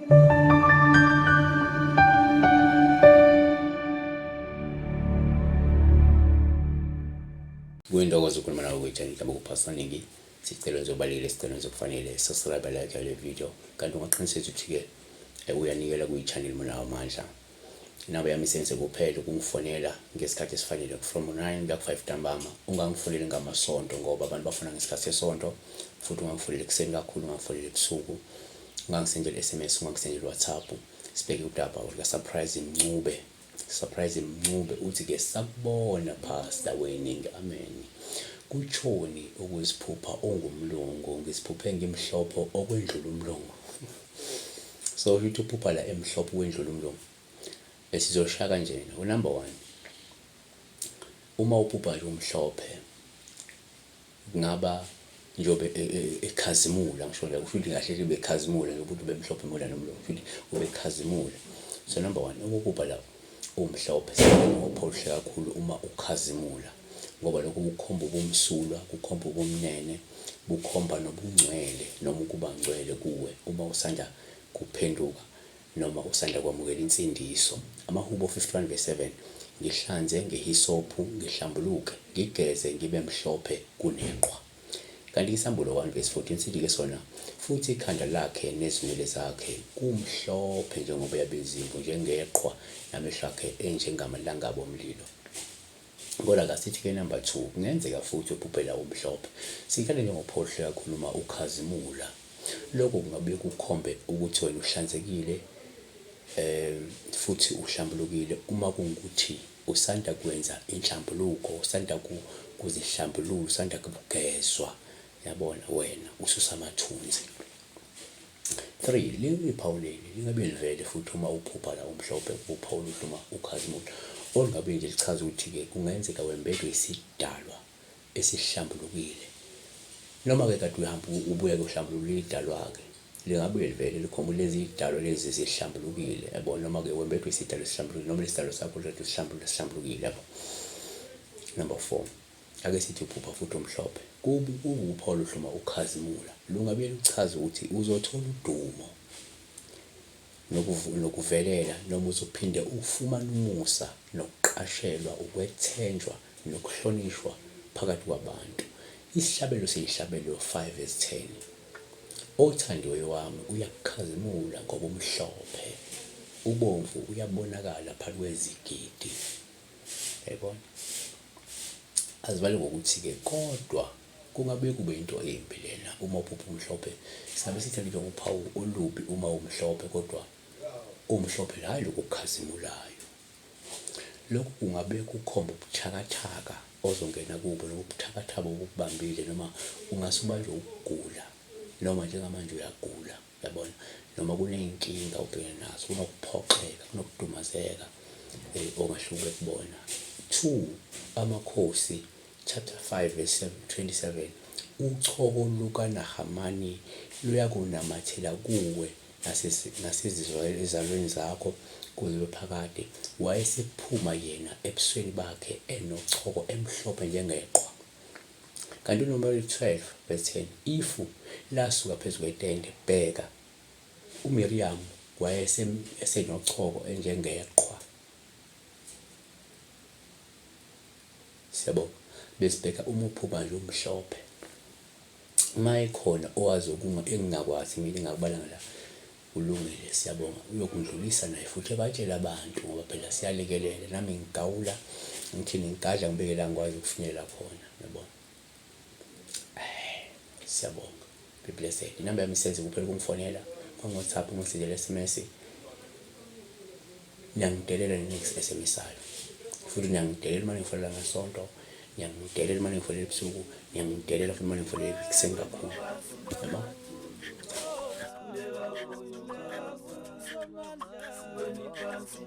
Kuyintokozo ukukhuluma nawe kwi-channel yami kuPastor sicelo ngizobalekela isicelo ngizokufanele subscribe like le video kanti ungaqinisekisa ukuthi-ke uyanikela kwi-channel munawo amandla. Inamba yami isenze kuphela ukungifonela ngesikhathi esifanele from 9 kuya 5 ntambama. Ungangifoneli ngamasonto ngoba abantu bafuna ngesikhathi sesonto, futhi ungangifoneli ekuseni kakhulu, ungangifoneli ebusuku, ungangisendela SMS, ungangisendela WhatsApp. Sibheke udaba surprise Mncube uthi-ke sakubona Pastor weningi, amen. Kutshoni ukuziphupha ongumlungu, ngisiphuphe ngimhlophe okwendlula umlungu. So uthi uphupha la emhlophe okwendlula umlungu. Esizoshaya kanjena. Number 1, uma uphupha nje umhlophe kungaba njobe ekhazimula, ngisho nje kusho ukuthi kahle libe ekhazimula ngokuthi ube mhlophe mola nomlungu, futhi ube ekhazimula. So number 1, ukuphupha la umhlophe singophohle kakhulu uma ukhazimula, ngoba lokho kukhomba ubumsulwa, kukhomba ubumnene, bukhomba nobungcwele noma ukuba ngcwele kuwe uma usanda kuphenduka noma usanda kwamukela insindiso. Amahubo 51:7, ngihlanze ngehisophu, ngihlambuluke, ngigeze ngibe mhlophe kuneqhwa. Kanti isambulo 1:14 sithi-ke sona, futhi ikhanda lakhe nezinwele zakhe kumhlophe njengoboya bezimvu, njengeqhwa, namehlo akhe enjengamalangaba omlilo. Kodwa kasithi-ke number 2, kungenzeka futhi uphuphela umhlophe. Sikhale njengophohle kakhulu uma ukhazimula. Lokho kungabe kukhombe ukuthi wena uhlanzekile futhi uhlambulukile uma kungukuthi usanda kwenza inhlambuluko, usanda kuzihlambulula, usanda kugezwa, yabona wena ususamathunzi. 3, liphawuleli lingabe livele futhi uma uphupha la umhlophe, uphawula uma ukhazimula. Olingabe nje lichaza ukuthi-ke kungenzeka wembelwe isidalwa esihlambulukile, noma-ke kade uyahamba ubuye-ke uhlambulule idalwa-ke, lingabuye livele likhomba lezi idalwa lezi zihlambulukile, yabo, noma-ke wembethwe isidalwa esihlambulukile, noma lesidalwa sakho lesi sihlambulukile, yabo. Number 4, ake sithi uphupha futhi umhlophe, kubi uphawu uma ukhazimula. Lungabe luchaza ukuthi uzothola udumo nokuvelela, noma uzophinde ufumane umusa nokuqashelwa, ukwethenjwa nokuhlonishwa phakathi kwabantu. Isihlabelo siyihlabelo 5:10, othandiwe wami uyakukhazimula ngoba umhlophe, ubomvu uyabonakala phakathi kwezigidi. Yabona, azivale ngokuthi-ke kodwa kungabe kube into embi lena uma uphupha umhlophe. Singabe sithi nje uphawu olubi uma umhlophe, kodwa umhlophe la lokhu kukhazimulayo. Lokhu kungabe kukhomba ubuthakathaka ozongena kubo, nobuthakathaka obukubambile, noma ungasubanjwa ukugula, noma njengamanje uyagula, yabona, noma kuney'nkinga ubhekene nazo, kunokuphoxeka, kunokudumazeka ongahluke kubona. 2, Amakhosi chapter 5:27, uchoko lukaNahamani luyakunamathela kuwe nasezizalweni zakho kuze phakade. Wayesephuma yena ebusweni bakhe enochoko emhlophe njengeqhwa. Kanti uNumeri 12:10, ifu lasuka phezu kwetende, bheka, uMiriyamu wayesenochoko enjengeqhwa. Siyabona, besibheka uma uphupha nje umhlophe. Uma ekhona owazi engingakwazi mina engakubalanga la, ulungile, siyabonga, uyokundlulisa naye futhi ebatshela abantu, ngoba phela siyalekelela. Nami ngigawula, ngithini, ngigadla, ngibeke la ngikwazi ukufinyelela khona, yabona. Siyabonga, be blessed. Inamba yami isenze kuphela ukungifonela ngo-WhatsApp, ungisendele SMS. Niyangidelela next SMS ayo, futhi niyangidelela uma ngifonela ngasonto, niyangidelela uma ngifonela ebusuku, niyangidelela futhi uma ngifonela ekuseni kakhulu, yabona. Siweni phansi